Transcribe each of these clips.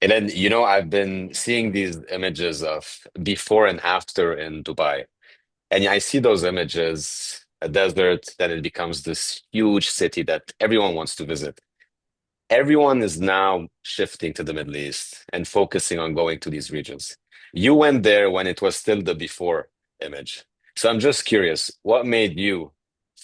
And then, I've been seeing these images of before and after in Dubai. And I see those images, a desert, then it becomes this huge city that everyone wants to visit. Everyone is now shifting to the Middle East and focusing on going to these regions. You went there when it was still the before image. So I'm just curious, what made you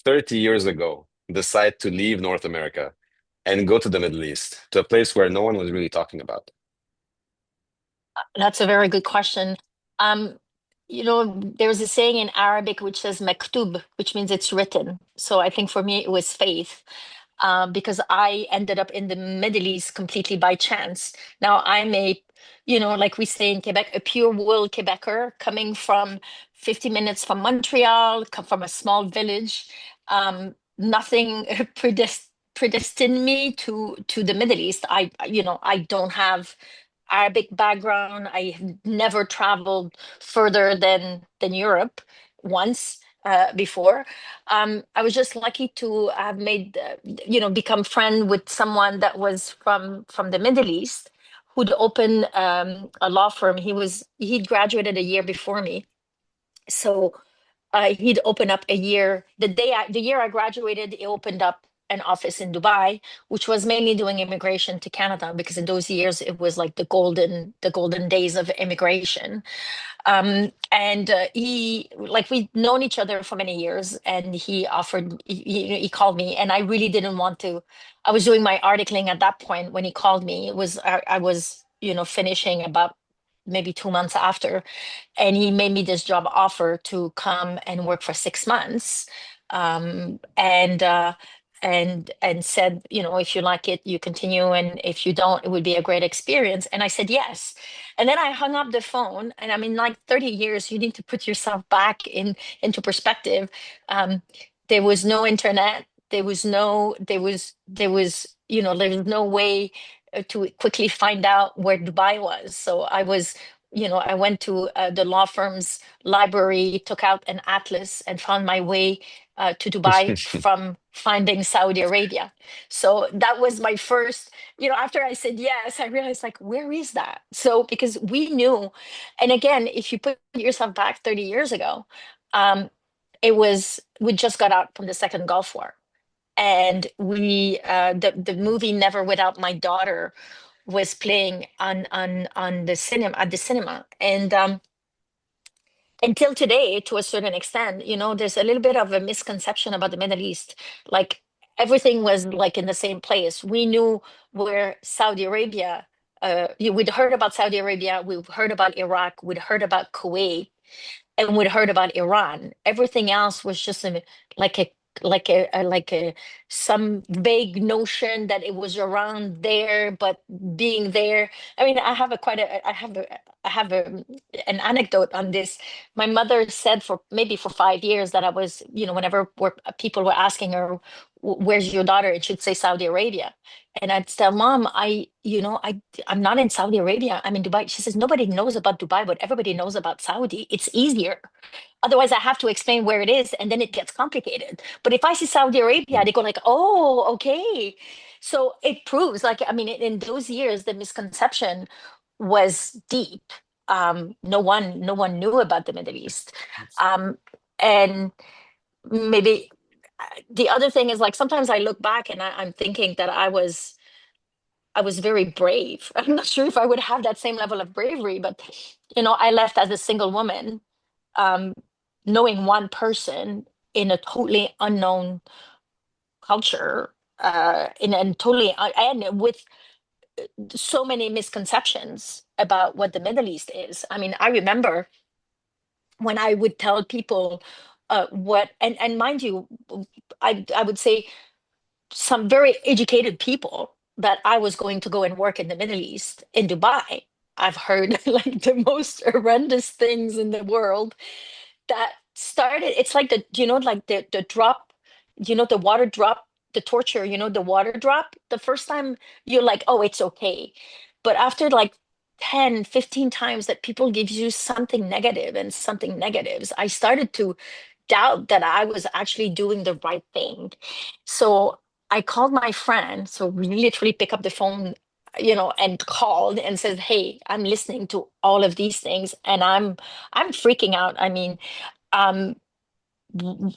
30 years ago decide to leave North America and go to the Middle East, to a place where no one was really talking about? That's a very good question. Um, there's a saying in Arabic which says maktub, which means it's written. So I think for me it was faith, because I ended up in the Middle East completely by chance. Now I'm like we say in Quebec, a pure wool Quebecer coming from 50 minutes from Montreal, come from a small village. Nothing predestined me to the Middle East. I don't have Arabic background. I have never traveled further than Europe once before. I was just lucky to have become friend with someone that was from the Middle East, who'd opened a law firm. He'd graduated a year before me, so he'd open up a year. The year I graduated, he opened up an office in Dubai, which was mainly doing immigration to Canada because in those years it was like the golden days of immigration. And he like we'd known each other for many years, and he called me, and I really didn't want to. I was doing my articling at that point when he called me. I was finishing about maybe 2 months after, and he made me this job offer to come and work for 6 months, and said, if you like it, you continue, and if you don't, it would be a great experience. And I said yes. And then I hung up the phone, and I mean, like 30 years, you need to put yourself back into perspective. Um, there was no internet. There was no way to quickly find out where Dubai was. So I went to the law firm's library, took out an atlas, and found my way to Dubai from finding Saudi Arabia. So that was my first, after I said yes, I realized, like, where is that? So because we knew, and again, if you put yourself back 30 years ago, um, we just got out from the second Gulf War. And the movie Never Without My Daughter was playing on the cinema at the cinema. And until today, to a certain extent, there's a little bit of a misconception about the Middle East. Like, everything was like in the same place. We knew where Saudi Arabia, we'd heard about Saudi Arabia, we've heard about Iraq, we'd heard about Kuwait, and we'd heard about Iran. Everything else was just like a like a some vague notion that it was around there, but being there. I mean, I have an anecdote on this. My mother said for maybe for 5 years that I was, whenever people were asking her, Where's your daughter?" And she'd say Saudi Arabia. And I'd tell Mom, I'm not in Saudi Arabia. I'm in Dubai. She says, nobody knows about Dubai, but everybody knows about Saudi. It's easier. Otherwise, I have to explain where it is, and then it gets complicated. But if I see Saudi Arabia, they go like, "Oh, okay." So it proves, like, I mean, in those years, the misconception was deep. No one knew about the Middle East, and maybe the other thing is, like, sometimes I look back and I'm thinking that I was very brave. I'm not sure if I would have that same level of bravery, but I left as a single woman, um, knowing one person in a totally unknown culture, and totally, and with so many misconceptions about what the Middle East is. I mean, I remember when I would tell people what, and mind you, I would say some very educated people that I was going to go and work in the Middle East in Dubai. I've heard like the most horrendous things in the world that started. It's like like the drop, the water drop, the torture, the water drop. The first time you're like, oh, it's okay. But after like 10, 15 times that people give you something negative and something negatives, I started to doubt that I was actually doing the right thing. So I called my friend. So we literally pick up the phone and called and says, "Hey, I'm listening to all of these things, and I'm freaking out. I mean, um, w-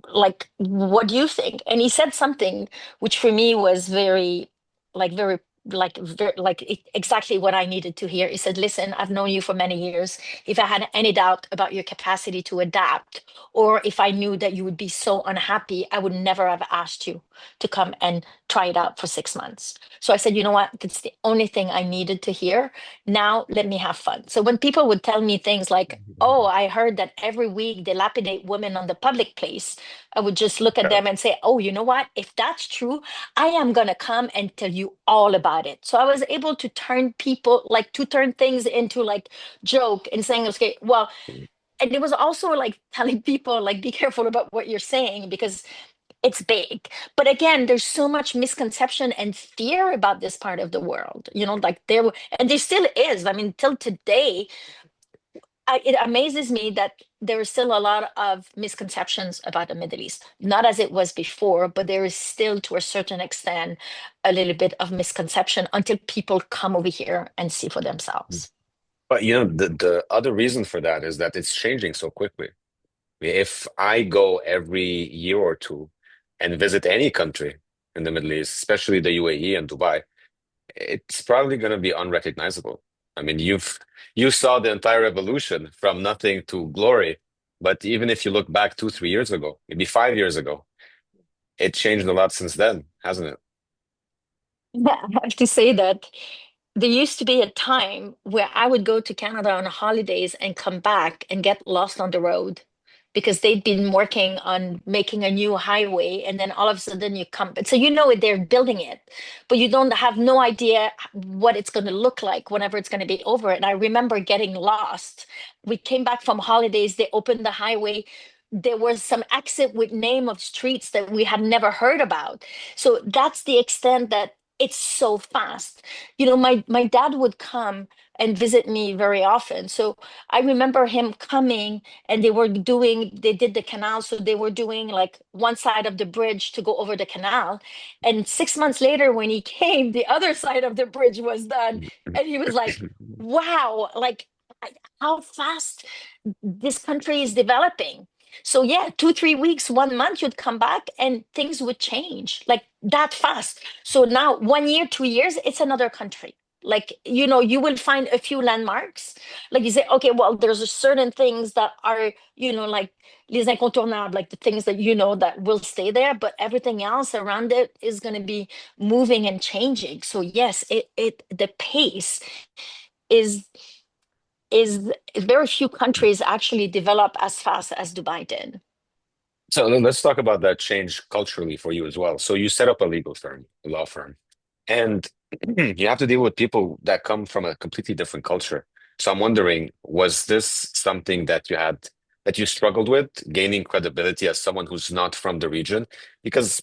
like, what do you think?" And he said something which for me was very exactly what I needed to hear. He said, "Listen, I've known you for many years. If I had any doubt about your capacity to adapt, or if I knew that you would be so unhappy, I would never have asked you to come and try it out for 6 months." So I said, "You know what? That's the only thing I needed to hear. Now let me have fun." So when people would tell me things like, "Oh, I heard that every week they lapidate women on the public place," I would just look at them and say, "Oh, you know what? If that's true, I am going to come and tell you all about it." So I was able to turn things into like joke and saying, "Okay, well," and it was also like telling people, like, "Be careful about what you're saying because it's big." But again, there's so much misconception and fear about this part of the world, like and there still is. I mean, till today, it amazes me that there is still a lot of misconceptions about the Middle East. Not as it was before, but there is still, to a certain extent, a little bit of misconception until people come over here and see for themselves. But the other reason for that is that it's changing so quickly. If I go every year or two and visit any country in the Middle East, especially the UAE and Dubai, it's probably going to be unrecognizable. I mean, you saw the entire evolution from nothing to glory, but even if you look back 2, 3 years ago, maybe 5 years ago, it changed a lot since then, hasn't it? Yeah, I have to say that there used to be a time where I would go to Canada on holidays and come back and get lost on the road because they'd been working on making a new highway, and then all of a sudden you come. So they're building it, but you don't have no idea what it's going to look like whenever it's going to be over. And I remember getting lost. We came back from holidays, they opened the highway. There was some exit with name of streets that we had never heard about. So that's the extent that it's so fast. My dad would come and visit me very often. So I remember him coming, and they did the canal. So they were doing like one side of the bridge to go over the canal. And 6 months later, when he came, the other side of the bridge was done. And he was like, wow, like, how fast this country is developing. So yeah, 2, 3 weeks, 1 month, you'd come back and things would change like that fast. So now 1 year, 2 years, it's another country. Like, you will find a few landmarks. Like you say, okay, well, there's a certain things that are, like les incontournables, like the things that that will stay there, but everything else around it is going to be moving and changing. So yes, the pace is is very few countries actually develop as fast as Dubai did. So let's talk about that change culturally for you as well. So you set up a legal firm, a law firm, and you have to deal with people that come from a completely different culture. So I'm wondering, was this something that you struggled with, gaining credibility as someone who's not from the region? Because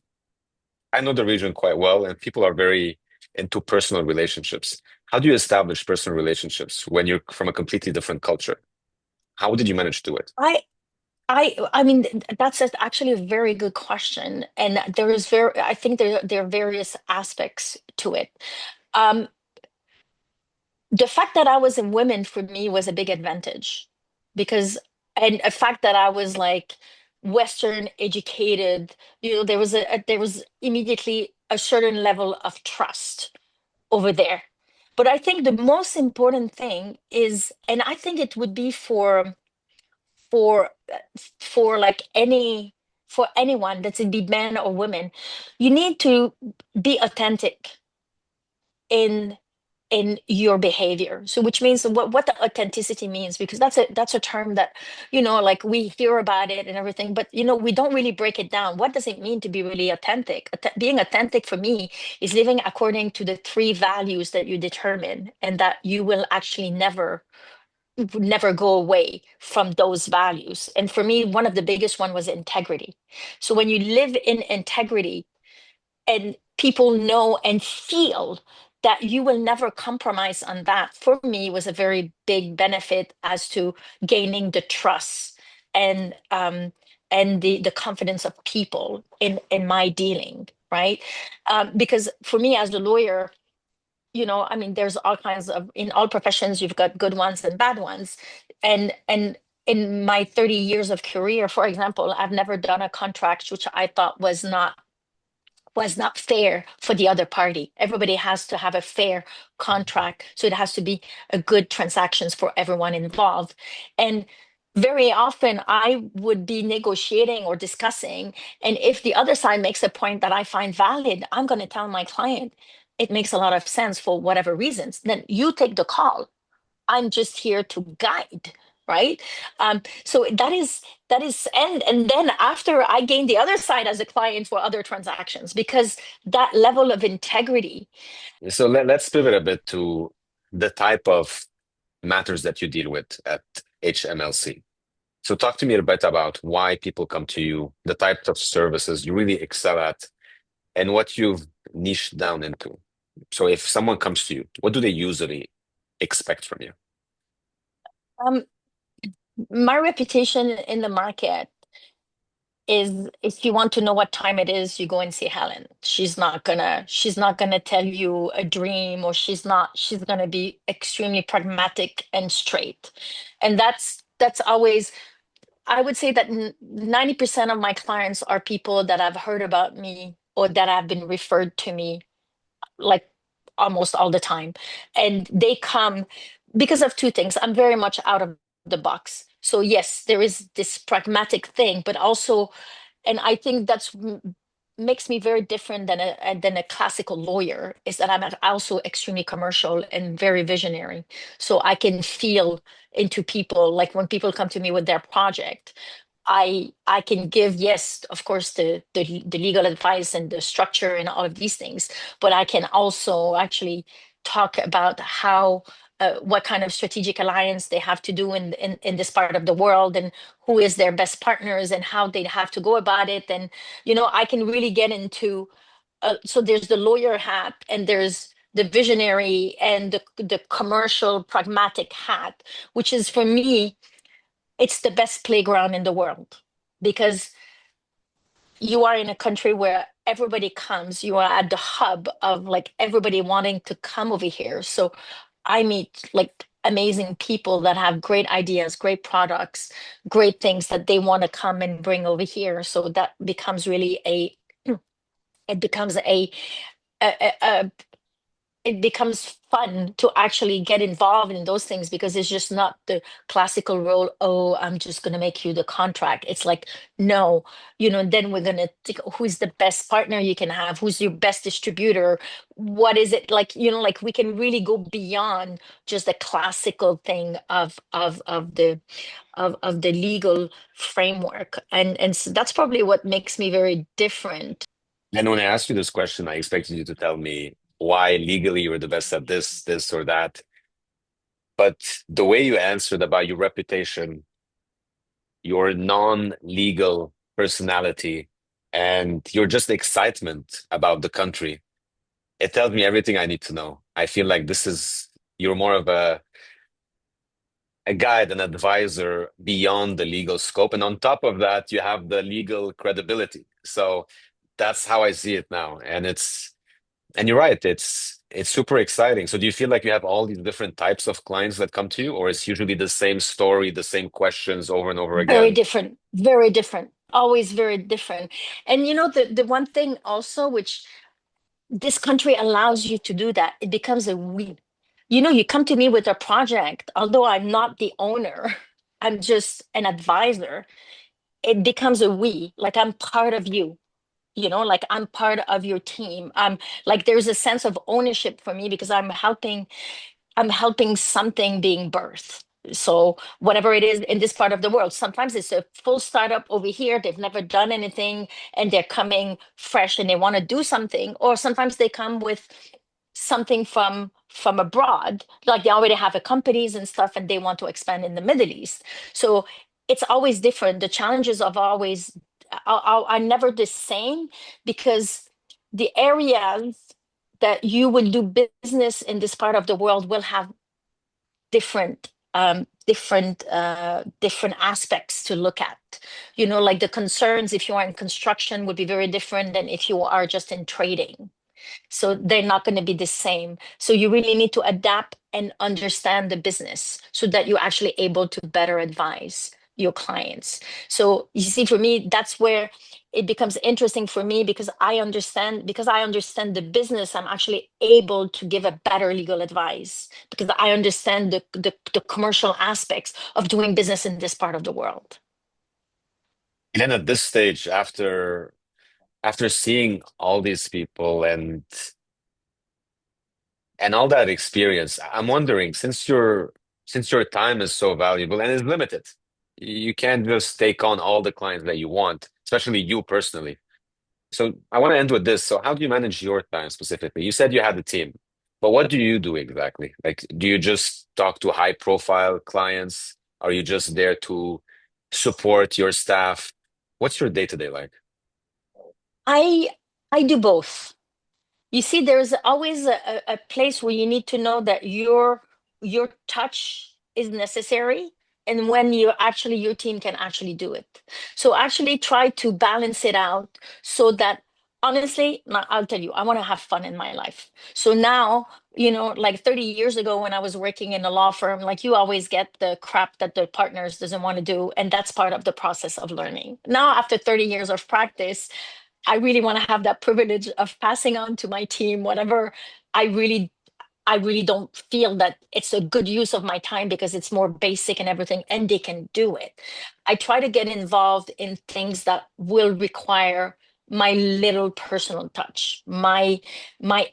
I know the region quite well, and people are very into personal relationships. How do you establish personal relationships when you're from a completely different culture? How did you manage to do it? I mean, that's actually a very good question, and I think there are various aspects to it. Um, the fact that I was a woman for me was a big advantage because, and the fact that I was like Western educated, there was immediately a certain level of trust over there. But I think the most important thing is, and I think it would be for like for anyone that's in be men or women, you need to be authentic in your behavior. So which means what the authenticity means, because that's a term that like we hear about it and everything, but we don't really break it down. What does it mean to be really authentic? Being authentic for me is living according to the three values that you determine, and that you will actually never go away from those values. And for me, one of the biggest one was integrity. So when you live in integrity and people know and feel that you will never compromise on that, for me was a very big benefit as to gaining the trust and the confidence of people in my dealing, right? Because for me as a lawyer, I mean, there's all kinds of, in all professions, you've got good ones and bad ones. And in my 30 years of career, for example, I've never done a contract which I thought was not fair for the other party. Everybody has to have a fair contract. So it has to be a good transactions for everyone involved. And very often I would be negotiating or discussing. And if the other side makes a point that I find valid, I'm going to tell my client it makes a lot of sense for whatever reasons. Then you take the call. I'm just here to guide, right? So that is, and then after I gain the other side as a client for other transactions, because that level of integrity. So let's pivot a bit to the type of matters that you deal with at HMLC. So talk to me a bit about why people come to you, the types of services you really excel at, and what you've niched down into. So if someone comes to you, what do they usually expect from you? um, my reputation in the market is, if you want to know what time it is, you go and see Helen. She's not gonna tell you a dream, or she's gonna be extremely pragmatic and straight. And that's always, I would say that 90% of my clients are people that have heard about me or that have been referred to me, like almost all the time. And they come because of two things. I'm very much out of the box. So yes, there is this pragmatic thing, but also, and I think that's makes me very different than a classical lawyer, is that I'm also extremely commercial and very visionary. So I can feel into people, like when people come to me with their project, I can give, yes, of course, the legal advice and the structure and all of these things, but I can also actually talk about how, what kind of strategic alliance they have to do in this part of the world, and who is their best partners and how they have to go about it. And I can really get into, so there's the lawyer hat, and there's the visionary and the commercial pragmatic hat, which is, for me, it's the best playground in the world, because you are in a country where everybody comes. You are at the hub of, like, everybody wanting to come over here. So I meet, like, amazing people that have great ideas, great products, great things that they want to come and bring over here. So that becomes really it becomes a it becomes fun to actually get involved in those things, because it's just not the classical role. Oh, I'm just going to make you the contract. It's like, no, then we're going to think, who's the best partner you can have? Who's your best distributor? What is it like? Like, we can really go beyond just the classical thing of the legal framework. And so that's probably what makes me very different. And when I asked you this question, I expected you to tell me why legally you're the best at this, or that. But the way you answered about your reputation, your non-legal personality, and your just excitement about the country, it tells me everything I need to know. I feel like you're more of a guide, an advisor beyond the legal scope. And on top of that, you have the legal credibility. So that's how I see it now. And you're right, it's super exciting. So do you feel like you have all these different types of clients that come to you, or it's usually the same story, the same questions over and over Very again? different, very different, always very different. And the one thing also, which this country allows you to do, that it becomes a we. You come to me with a project, although I'm not the owner, I'm just an advisor. It becomes a we, like I'm part of you. Like I'm part of your team. I'm like, there's a sense of ownership for me, because I'm helping something being birthed. So whatever it is in this part of the world, sometimes it's a full startup over here. They've never done anything, and they're coming fresh and they want to do something. Or sometimes they come with something from abroad, like they already have a companies and stuff, and they want to expand in the Middle East. So it's always different. The challenges of always are never the same, because the areas that you will do business in this part of the world will have different aspects to look at. Like the concerns, if you are in construction, would be very different than if you are just in trading. So they're not going to be the same. So you really need to adapt and understand the business so that you're actually able to better advise your clients. So you see, for me, that's where it becomes interesting for me because I understand the business, I'm actually able to give a better legal advice because I understand the commercial aspects of doing business in this part of the world. And then at this stage, after seeing all these people and all that experience, I'm wondering, since your time is so valuable and is limited, you can't just take on all the clients that you want, especially you personally. So I want to end with this. So how do you manage your time specifically? You said you had a team, but what do you do exactly? Like, do you just talk to high profile clients? Are you just there to support your staff? What's your day-to-day like? I I do both. You see, there's always a place where you need to know that your touch is necessary and when you actually your team can actually do it. So actually try to balance it out so that honestly, now I'll tell you, I want to have fun in my life. So now, like 30 years ago when I was working in a law firm, like you always get the crap that the partners doesn't want to do, and that's part of the process of learning. Now, after 30 years of practice, I really want to have that privilege of passing on to my team whatever I really I really don't feel that it's a good use of my time because it's more basic and everything, and they can do it. I try to get involved in things that will require my little personal touch, my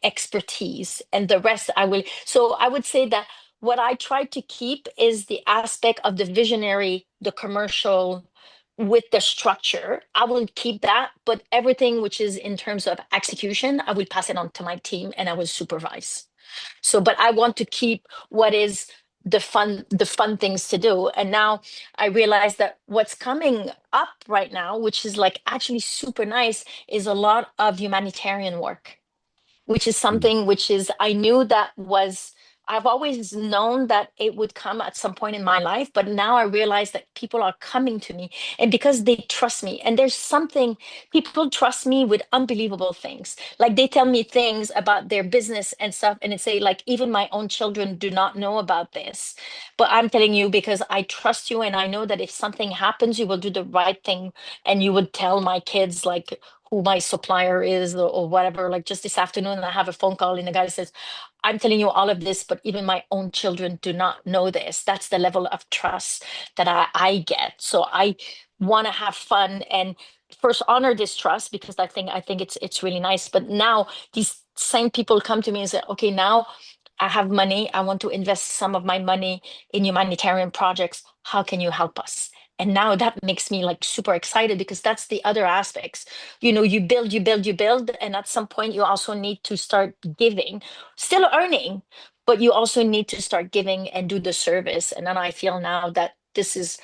expertise, and the rest I will. So I would say that what I try to keep is the aspect of the visionary, the commercial with the structure. I will keep that, but everything which is in terms of execution, I will pass it on to my team and I will supervise. So, but I want to keep what is the fun things to do. And now I realize that what's coming up right now, which is like actually super nice, is a lot of humanitarian work, which is Mm. something which is I knew that was I've always known that it would come at some point in my life, but now I realize that people are coming to me and because they trust me. And there's something people trust me with unbelievable things. Like they tell me things about their business and stuff, and it say like even my own children do not know about this. But I'm telling you because I trust you and I know that if something happens, you will do the right thing and you would tell my kids like who my supplier is or whatever. Like just this afternoon, I have a phone call and the guy says, I'm telling you all of this, but even my own children do not know this. That's the level of trust that I get. So I want to have fun and first honor this trust because I think it's really nice. But now these same people come to me and say, okay, now I have money. I want to invest some of my money in humanitarian projects. How can you help us? And now that makes me like super excited because that's the other aspects. You build, you build, you build, and at some point you also need to start giving, still earning, but you also need to start giving and do the service. And then I feel now that this is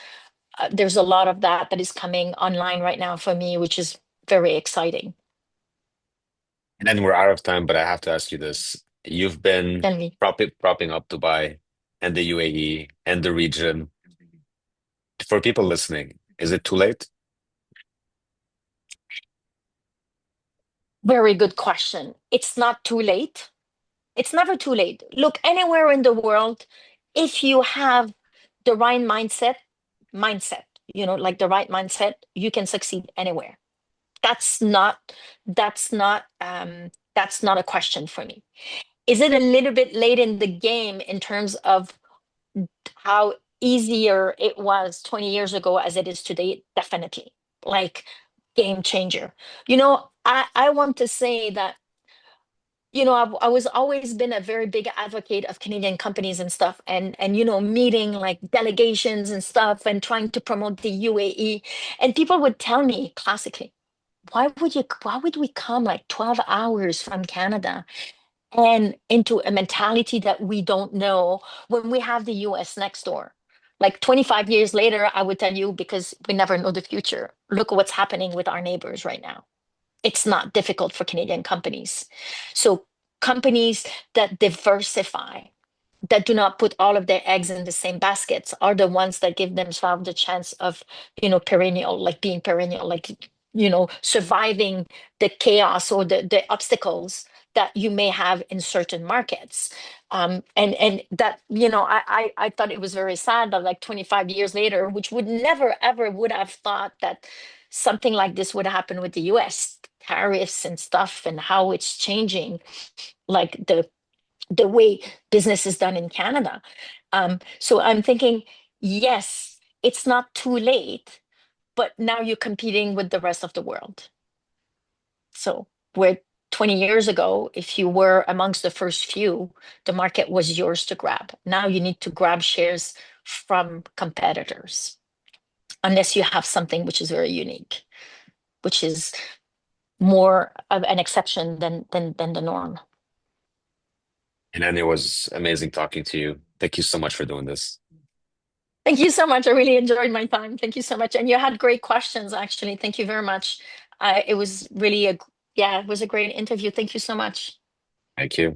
there's a lot of that is coming online right now for me, which is very exciting. And then we're out of time, but I have to ask you this. You've been Tell me. propping up Dubai and the UAE and the region. For people listening, is it too late? Very good question. It's not too late. It's never too late. Look, anywhere in the world, if you have the right mindset, like the right mindset, you can succeed anywhere. That's not that's not a question for me. Is it a little bit late in the game in terms of how easier it was 20 years ago as it is today? Definitely. Like game changer. I want to say that I was always been a very big advocate of Canadian companies and stuff, and meeting like delegations and stuff, and trying to promote the UAE. And people would tell me classically, why would we come like 12 hours from Canada and into a mentality that we don't know when we have the US next door? Like 25 years later, I would tell you because we never know the future. Look at what's happening with our neighbors right now. It's not difficult for Canadian companies. So companies that diversify, that do not put all of their eggs in the same baskets are the ones that give themselves the chance of, perennial, like being perennial, like, surviving the chaos or the obstacles that you may have in certain markets. And that, I thought it was very sad that like 25 years later, which would never ever would have thought that something like this would happen with the US tariffs and stuff, and how it's changing like the way business is done in Canada. So I'm thinking, yes, it's not too late, but now you're competing with the rest of the world. So where 20 years ago, if you were amongst the first few, the market was yours to grab. Now you need to grab shares from competitors, unless you have something which is very unique, which is more of an exception than the norm. And then it was amazing talking to you. Thank you so much for doing this. Thank you so much. I really enjoyed my time. Thank you so much. And you had great questions, actually. Thank you very much. It was really yeah, it was a great interview. Thank you so much. Thank you.